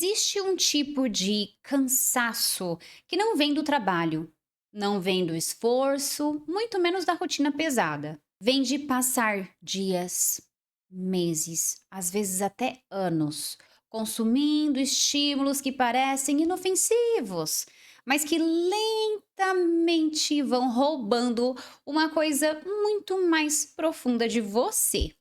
Existe um tipo de cansaço que não vem do trabalho, não vem do esforço, muito menos da rotina pesada. Vem de passar dias, meses, às vezes até anos, consumindo estímulos que parecem inofensivos, mas que lentamente vão roubando uma coisa muito mais profunda de você,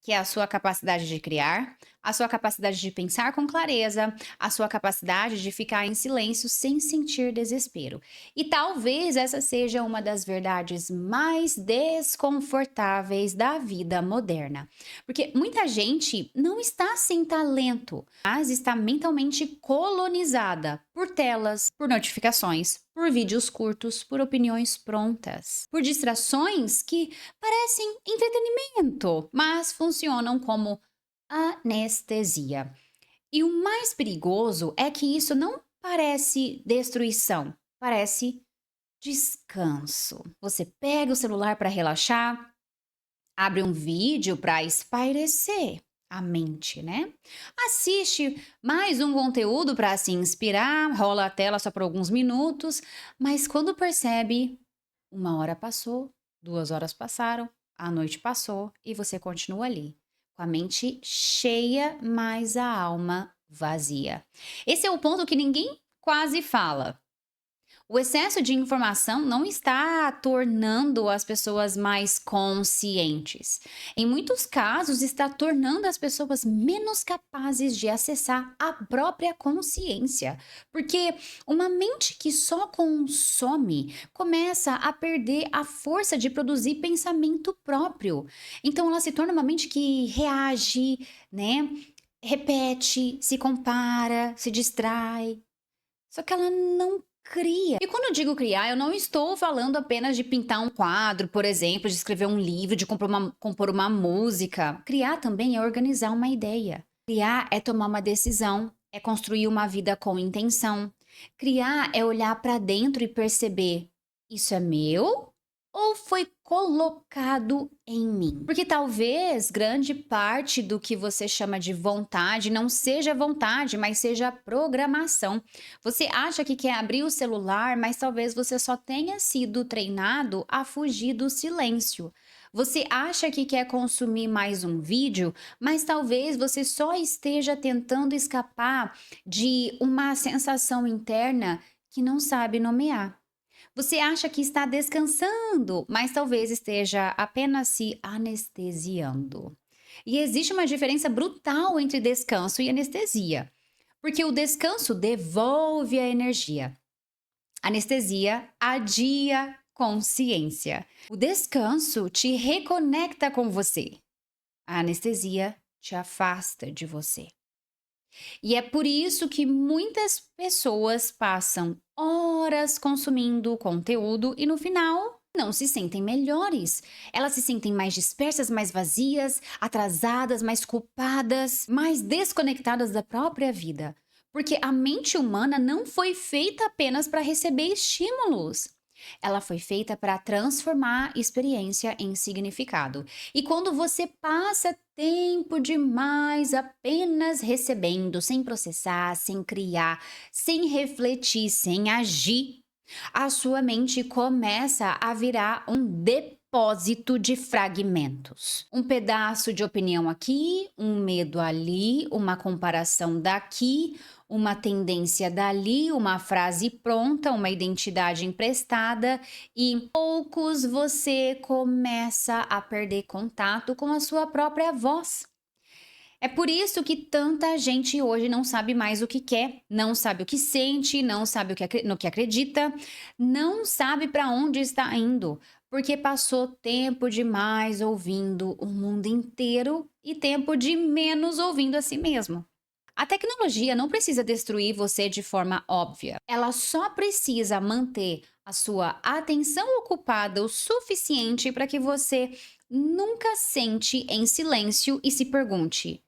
que é a sua capacidade de criar, a sua capacidade de pensar com clareza, a sua capacidade de ficar em silêncio sem sentir desespero. E talvez essa seja uma das verdades mais desconfortáveis da vida moderna. Porque muita gente não está sem talento, mas está mentalmente colonizada por telas, por notificações, por vídeos curtos, por opiniões prontas, por distrações que parecem entretenimento, mas funcionam como anestesia. E o mais perigoso é que isso não parece destruição, parece descanso. Você pega o celular para relaxar, abre um vídeo para espairecer a mente, né? Assiste mais um conteúdo para se inspirar, rola a tela só por alguns minutos, mas quando percebe, uma hora passou, 2 horas passaram, a noite passou e você continua ali, com a mente cheia, mas a alma vazia. Esse é o ponto que ninguém quase fala. O excesso de informação não está tornando as pessoas mais conscientes. Em muitos casos, está tornando as pessoas menos capazes de acessar a própria consciência. Porque uma mente que só consome começa a perder a força de produzir pensamento próprio. Então, ela se torna uma mente que reage, né? Repete, se compara, se distrai. Só que ela não cria. E quando eu digo criar, eu não estou falando apenas de pintar um quadro, por exemplo, de escrever um livro, de compor uma música. Criar também é organizar uma ideia. Criar é tomar uma decisão, é construir uma vida com intenção. Criar é olhar para dentro e perceber: isso é meu ou foi colocado em mim? Porque talvez grande parte do que você chama de vontade não seja vontade, mas seja programação. Você acha que quer abrir o celular, mas talvez você só tenha sido treinado a fugir do silêncio. Você acha que quer consumir mais um vídeo, mas talvez você só esteja tentando escapar de uma sensação interna que não sabe nomear. Você acha que está descansando, mas talvez esteja apenas se anestesiando. E existe uma diferença brutal entre descanso e anestesia, porque o descanso devolve a energia. Anestesia adia consciência. O descanso te reconecta com você. A anestesia te afasta de você. E é por isso que muitas pessoas passam horas consumindo conteúdo e no final não se sentem melhores. Elas se sentem mais dispersas, mais vazias, atrasadas, mais culpadas, mais desconectadas da própria vida. Porque a mente humana não foi feita apenas para receber estímulos. Ela foi feita para transformar experiência em significado. E quando você passa tempo demais apenas recebendo, sem processar, sem criar, sem refletir, sem agir, a sua mente começa a virar um depósito de fragmentos. Um pedaço de opinião aqui, um medo ali, uma comparação daqui, uma tendência dali, uma frase pronta, uma identidade emprestada e em poucos você começa a perder contato com a sua própria voz. É por isso que tanta gente hoje não sabe mais o que quer, não sabe o que sente, não sabe no que acredita, não sabe para onde está indo, porque passou tempo demais ouvindo o mundo inteiro e tempo de menos ouvindo a si mesmo. A tecnologia não precisa destruir você de forma óbvia. Ela só precisa manter a sua atenção ocupada o suficiente para que você nunca sente em silêncio e se pergunte: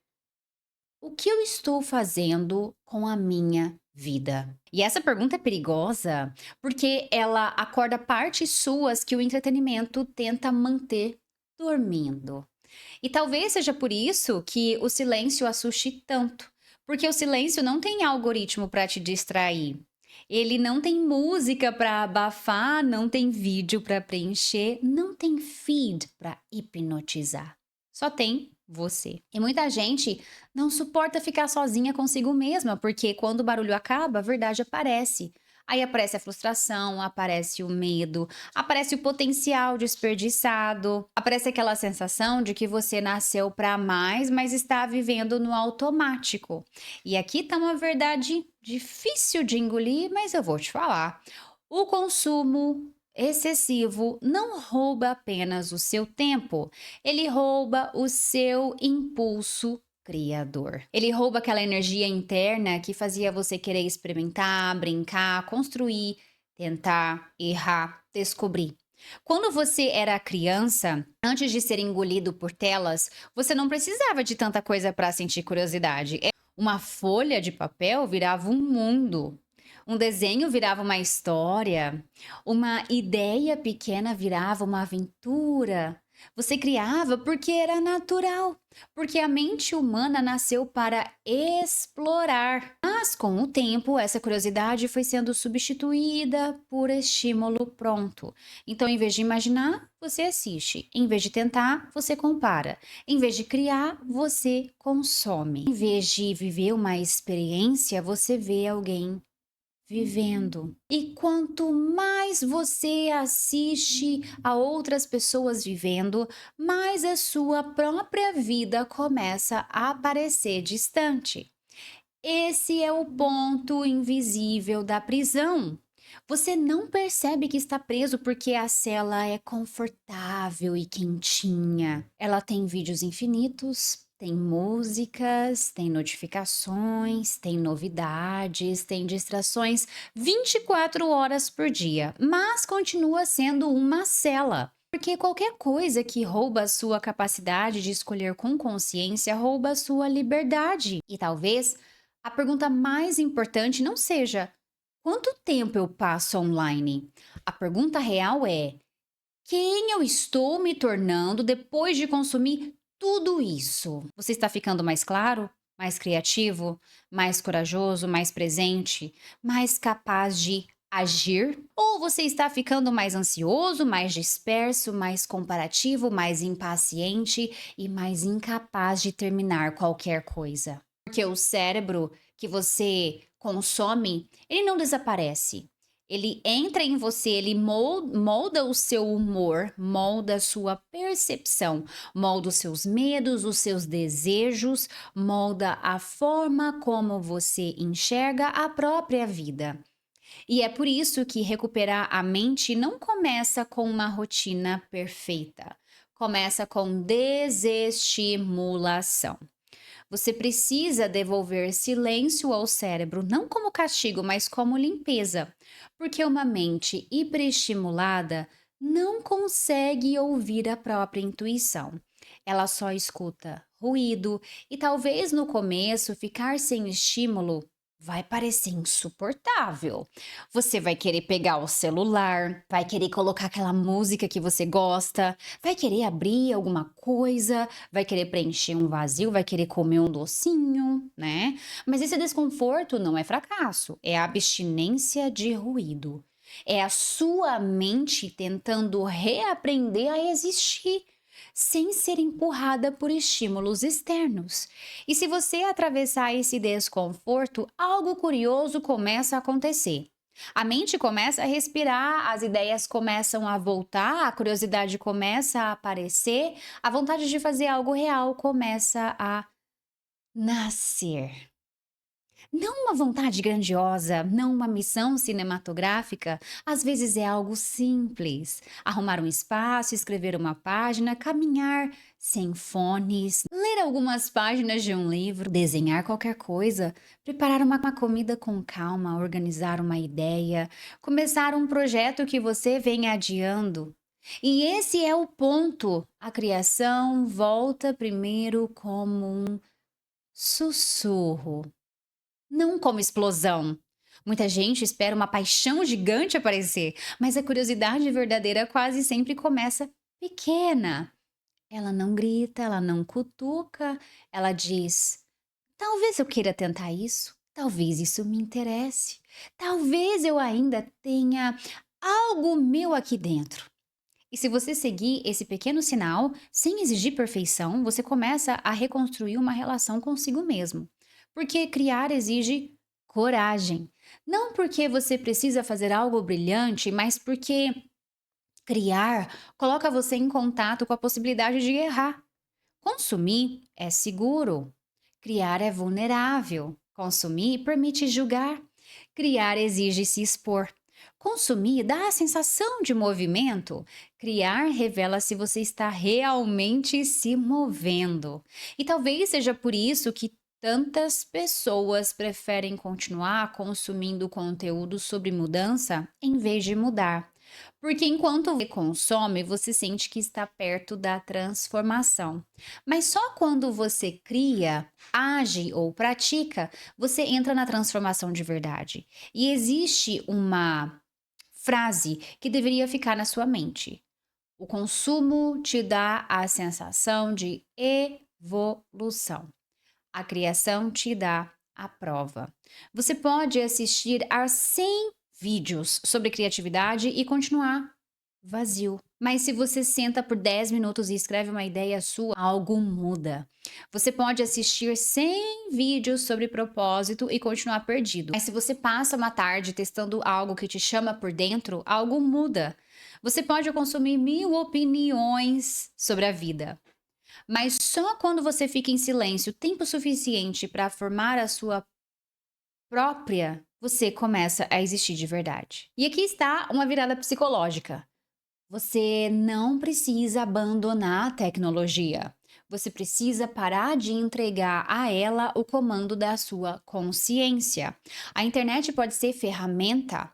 o que eu estou fazendo com a minha vida? E essa pergunta é perigosa porque ela acorda partes suas que o entretenimento tenta manter dormindo. E talvez seja por isso que o silêncio assuste tanto, Porque o silêncio não tem algoritmo para te distrair. Ele não tem música para abafar, não tem vídeo para preencher, não tem feed para hipnotizar. Só tem você. E muita gente não suporta ficar sozinha consigo mesma, porque quando o barulho acaba, a verdade aparece. Aí aparece a frustração, aparece o medo, aparece o potencial desperdiçado, aparece aquela sensação de que você nasceu para mais, mas está vivendo no automático. E aqui está uma verdade difícil de engolir, mas eu vou te falar. O consumo excessivo não rouba apenas o seu tempo, ele rouba o seu impulso criador. Ele rouba aquela energia interna que fazia você querer experimentar, brincar, construir, tentar, errar, descobrir. Quando você era criança, antes de ser engolido por telas, você não precisava de tanta coisa para sentir curiosidade. Uma folha de papel virava um mundo. Um desenho virava uma história, uma ideia pequena virava uma aventura. Você criava porque era natural, porque a mente humana nasceu para explorar. Mas com o tempo, essa curiosidade foi sendo substituída por estímulo pronto. Então, em vez de imaginar, você assiste. Em vez de tentar, você compara. Em vez de criar, você consome. Em vez de viver uma experiência, você vê alguém vivendo. E quanto mais você assiste a outras pessoas vivendo, mais a sua própria vida começa a aparecer distante. Esse é o ponto invisível da prisão. Você não percebe que está preso porque a cela é confortável e quentinha. Ela tem vídeos infinitos, tem músicas, tem notificações, tem novidades, tem distrações 24 horas por dia, mas continua sendo uma cela. Porque qualquer coisa que rouba a sua capacidade de escolher com consciência rouba a sua liberdade. E talvez a pergunta mais importante não seja quanto tempo eu passo online? A pergunta real é: quem eu estou me tornando depois de consumir tudo isso? Você está ficando mais claro? Mais criativo? Mais corajoso? Mais presente? Mais capaz de agir? Ou você está ficando mais ansioso, mais disperso, mais comparativo, mais impaciente e mais incapaz de terminar qualquer coisa? Porque o cérebro que você consome, ele não desaparece. Ele entra em você, ele molda o seu humor, molda a sua percepção, molda os seus medos, os seus desejos, molda a forma como você enxerga a própria vida. E é por isso que recuperar a mente não começa com uma rotina perfeita, começa com desestimulação. Você precisa devolver silêncio ao cérebro, não como castigo, mas como limpeza, porque uma mente hiperestimulada não consegue ouvir a própria intuição. Ela só escuta ruído e talvez no começo ficar sem estímulo vai parecer insuportável. Você vai querer pegar o celular, vai querer colocar aquela música que você gosta, vai querer abrir alguma coisa, vai querer preencher um vazio, vai querer comer um docinho, né? Mas esse desconforto não é fracasso, é abstinência de ruído. É a sua mente tentando reaprender a existir, sem ser empurrada por estímulos externos. E se você atravessar esse desconforto, algo curioso começa a acontecer. A mente começa a respirar, as ideias começam a voltar, a curiosidade começa a aparecer, a vontade de fazer algo real começa a nascer. Não uma vontade grandiosa, não uma missão cinematográfica, às vezes é algo simples. Arrumar um espaço, escrever uma página, caminhar sem fones, ler algumas páginas de um livro, desenhar qualquer coisa, preparar uma comida com calma, organizar uma ideia, começar um projeto que você vem adiando. E esse é o ponto. A criação volta primeiro como um sussurro, não como explosão. Muita gente espera uma paixão gigante aparecer, mas a curiosidade verdadeira quase sempre começa pequena. Ela não grita, ela não cutuca, ela diz: Talvez eu queira tentar isso, talvez isso me interesse, talvez eu ainda tenha algo meu aqui dentro. E se você seguir esse pequeno sinal, sem exigir perfeição, você começa a reconstruir uma relação consigo mesmo. Porque criar exige coragem. Não porque você precisa fazer algo brilhante, mas porque criar coloca você em contato com a possibilidade de errar. Consumir é seguro. Criar é vulnerável. Consumir permite julgar. Criar exige se expor. Consumir dá a sensação de movimento. Criar revela se você está realmente se movendo. E talvez seja por isso que tantas pessoas preferem continuar consumindo conteúdo sobre mudança em vez de mudar. Porque enquanto você consome, você sente que está perto da transformação. Mas só quando você cria, age ou pratica, você entra na transformação de verdade. E existe uma frase que deveria ficar na sua mente: o consumo te dá a sensação de evolução. A criação te dá a prova. Você pode assistir a 100 vídeos sobre criatividade e continuar vazio. Mas se você senta por 10 minutos e escreve uma ideia sua, algo muda. Você pode assistir 100 vídeos sobre propósito e continuar perdido. Mas se você passa uma tarde testando algo que te chama por dentro, algo muda. Você pode consumir 1000 opiniões sobre a vida. Mas só quando você fica em silêncio tempo suficiente para formar a sua própria, você começa a existir de verdade. E aqui está uma virada psicológica. Você não precisa abandonar a tecnologia. Você precisa parar de entregar a ela o comando da sua consciência. A internet pode ser ferramenta,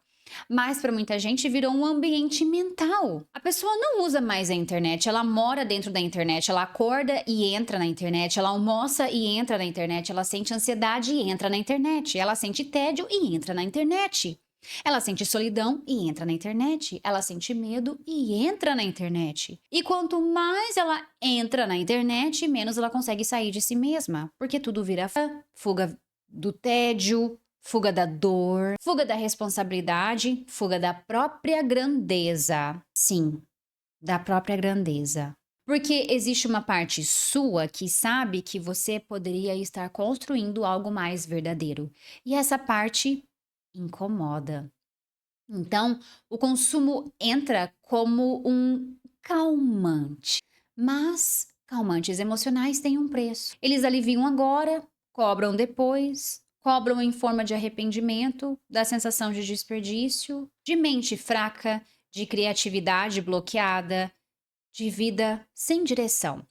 mas para muita gente virou um ambiente mental. A pessoa não usa mais a internet, ela mora dentro da internet, ela acorda e entra na internet, ela almoça e entra na internet, ela sente ansiedade e entra na internet, ela sente tédio e entra na internet. Ela sente solidão e entra na internet. Ela sente medo e entra na internet. E quanto mais ela entra na internet, menos ela consegue sair de si mesma. Porque tudo vira fuga do tédio, fuga da dor, fuga da responsabilidade, fuga da própria grandeza. Sim, da própria grandeza. Porque existe uma parte sua que sabe que você poderia estar construindo algo mais verdadeiro. E essa parte incomoda. Então, o consumo entra como um calmante. Mas calmantes emocionais têm um preço. Eles aliviam agora, cobram depois, cobram em forma de arrependimento, da sensação de desperdício, de mente fraca, de criatividade bloqueada, de vida sem direção.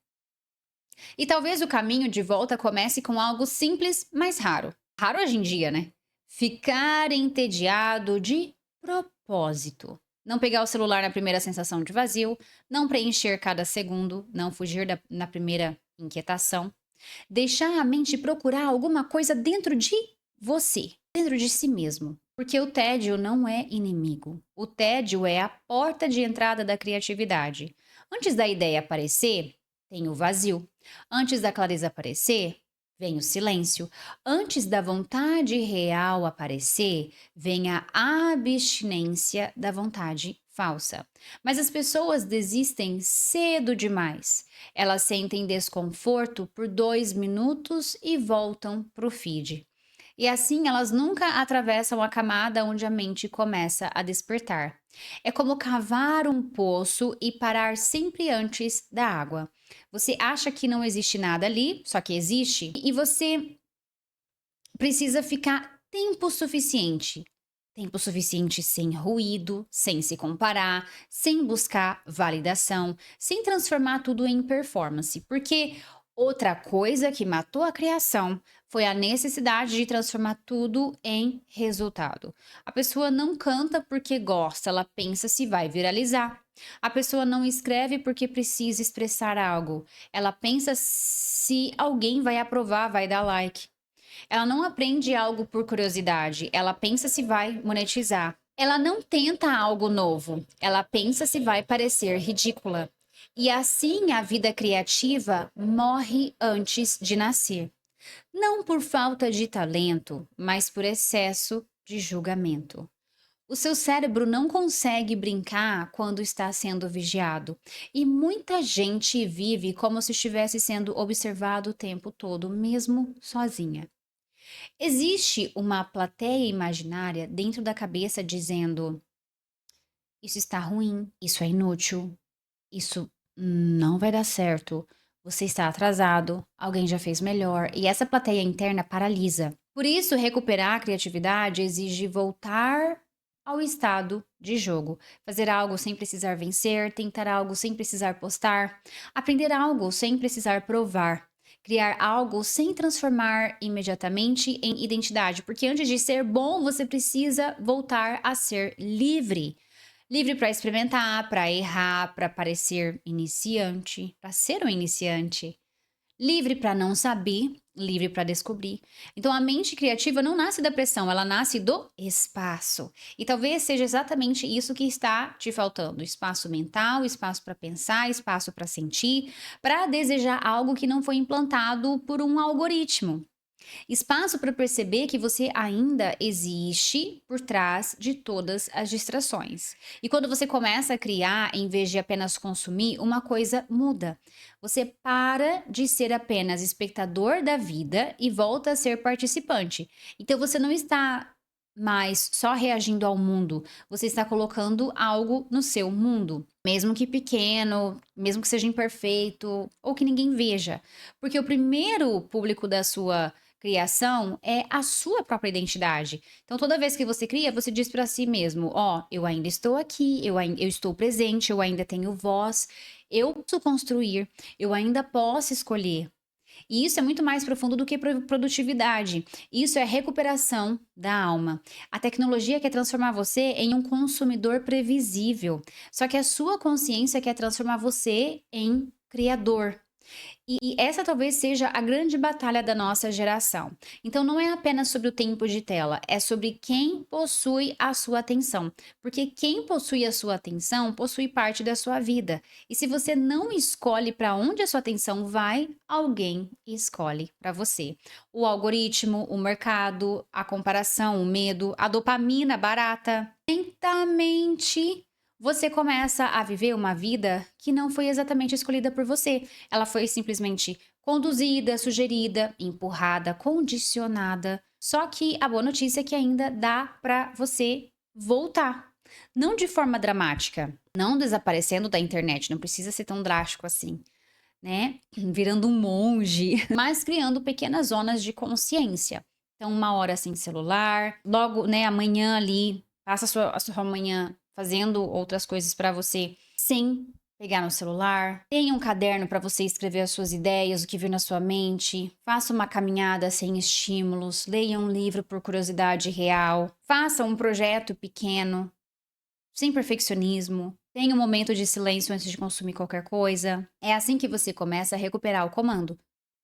E talvez o caminho de volta comece com algo simples, mas raro. Raro hoje em dia, né? Ficar entediado de propósito. Não pegar o celular na primeira sensação de vazio, não preencher cada segundo, não fugir na primeira inquietação. Deixar a mente procurar alguma coisa dentro de você, dentro de si mesmo. Porque o tédio não é inimigo. O tédio é a porta de entrada da criatividade. Antes da ideia aparecer, tem o vazio. Antes da clareza aparecer, vem o silêncio. Antes da vontade real aparecer, vem a abstinência da vontade falsa. Mas as pessoas desistem cedo demais. Elas sentem desconforto por 2 minutos e voltam para o feed. E assim elas nunca atravessam a camada onde a mente começa a despertar. É como cavar um poço e parar sempre antes da água. Você acha que não existe nada ali, só que existe, e você precisa ficar tempo suficiente. Tempo suficiente sem ruído, sem se comparar, sem buscar validação, sem transformar tudo em performance. Porque outra coisa que matou a criação foi a necessidade de transformar tudo em resultado. A pessoa não canta porque gosta, ela pensa se vai viralizar. A pessoa não escreve porque precisa expressar algo. Ela pensa se alguém vai aprovar, vai dar like. Ela não aprende algo por curiosidade, ela pensa se vai monetizar. Ela não tenta algo novo, ela pensa se vai parecer ridícula. E assim a vida criativa morre antes de nascer. Não por falta de talento, mas por excesso de julgamento. O seu cérebro não consegue brincar quando está sendo vigiado, e muita gente vive como se estivesse sendo observado o tempo todo, mesmo sozinha. Existe uma plateia imaginária dentro da cabeça dizendo: isso está ruim, isso é inútil, isso não vai dar certo, você está atrasado, alguém já fez melhor, e essa plateia interna paralisa. Por isso, recuperar a criatividade exige voltar ao estado de jogo, fazer algo sem precisar vencer, tentar algo sem precisar postar, aprender algo sem precisar provar. Criar algo sem transformar imediatamente em identidade, porque antes de ser bom, você precisa voltar a ser livre. Livre para experimentar, para errar, para parecer iniciante, para ser um iniciante. Livre para não saber, livre para descobrir. Então a mente criativa não nasce da pressão, ela nasce do espaço. E talvez seja exatamente isso que está te faltando: espaço mental, espaço para pensar, espaço para sentir, para desejar algo que não foi implantado por um algoritmo. Espaço para perceber que você ainda existe por trás de todas as distrações. E quando você começa a criar, em vez de apenas consumir, uma coisa muda. Você para de ser apenas espectador da vida e volta a ser participante. Então você não está mais só reagindo ao mundo, você está colocando algo no seu mundo, mesmo que pequeno, mesmo que seja imperfeito ou que ninguém veja, porque o primeiro público da sua criação é a sua própria identidade. Então, toda vez que você cria, você diz para si mesmo: ó, eu ainda estou aqui, eu estou presente, eu ainda tenho voz, eu posso construir, eu ainda posso escolher. E isso é muito mais profundo do que produtividade. Isso é recuperação da alma. A tecnologia quer transformar você em um consumidor previsível. Só que a sua consciência quer transformar você em criador. E essa talvez seja a grande batalha da nossa geração. Então não é apenas sobre o tempo de tela, é sobre quem possui a sua atenção. Porque quem possui a sua atenção possui parte da sua vida. E se você não escolhe para onde a sua atenção vai, alguém escolhe para você. O algoritmo, o mercado, a comparação, o medo, a dopamina barata. Lentamente você começa a viver uma vida que não foi exatamente escolhida por você. Ela foi simplesmente conduzida, sugerida, empurrada, condicionada. Só que a boa notícia é que ainda dá para você voltar. Não de forma dramática, não desaparecendo da internet, não precisa ser tão drástico assim, né? Virando um monge, mas criando pequenas zonas de consciência. Então, uma hora sem celular, logo, né, amanhã ali, passa a sua manhã fazendo outras coisas para você sem pegar no celular. Tenha um caderno para você escrever as suas ideias, o que vir na sua mente. Faça uma caminhada sem estímulos. Leia um livro por curiosidade real. Faça um projeto pequeno, sem perfeccionismo. Tenha um momento de silêncio antes de consumir qualquer coisa. É assim que você começa a recuperar o comando.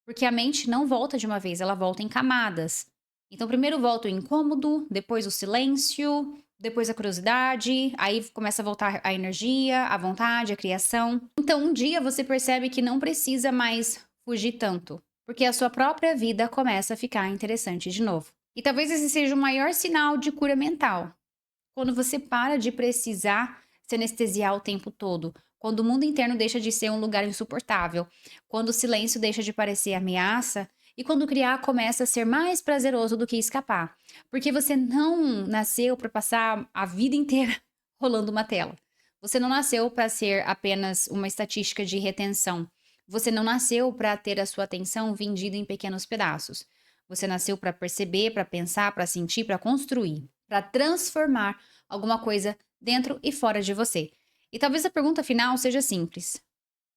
Porque a mente não volta de uma vez, ela volta em camadas. Então, primeiro volta o incômodo, depois o silêncio, depois a curiosidade, aí começa a voltar a energia, a vontade, a criação. Então, um dia você percebe que não precisa mais fugir tanto, porque a sua própria vida começa a ficar interessante de novo. E talvez esse seja o maior sinal de cura mental. Quando você para de precisar se anestesiar o tempo todo, quando o mundo interno deixa de ser um lugar insuportável, quando o silêncio deixa de parecer ameaça e quando criar começa a ser mais prazeroso do que escapar. Porque você não nasceu para passar a vida inteira rolando uma tela. Você não nasceu para ser apenas uma estatística de retenção. Você não nasceu para ter a sua atenção vendida em pequenos pedaços. Você nasceu para perceber, para pensar, para sentir, para construir, para transformar alguma coisa dentro e fora de você. E talvez a pergunta final seja simples: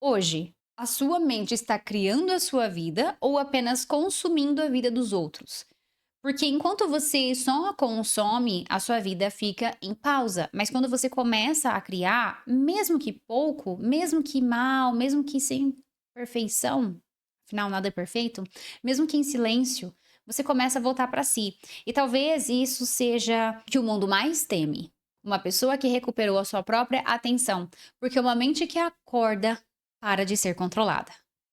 hoje, a sua mente está criando a sua vida ou apenas consumindo a vida dos outros? Porque enquanto você só consome, a sua vida fica em pausa. Mas quando você começa a criar, mesmo que pouco, mesmo que mal, mesmo que sem perfeição, afinal nada é perfeito, mesmo que em silêncio, você começa a voltar para si. E talvez isso seja o que o mundo mais teme. Uma pessoa que recuperou a sua própria atenção, porque uma mente que acorda para de ser controlada.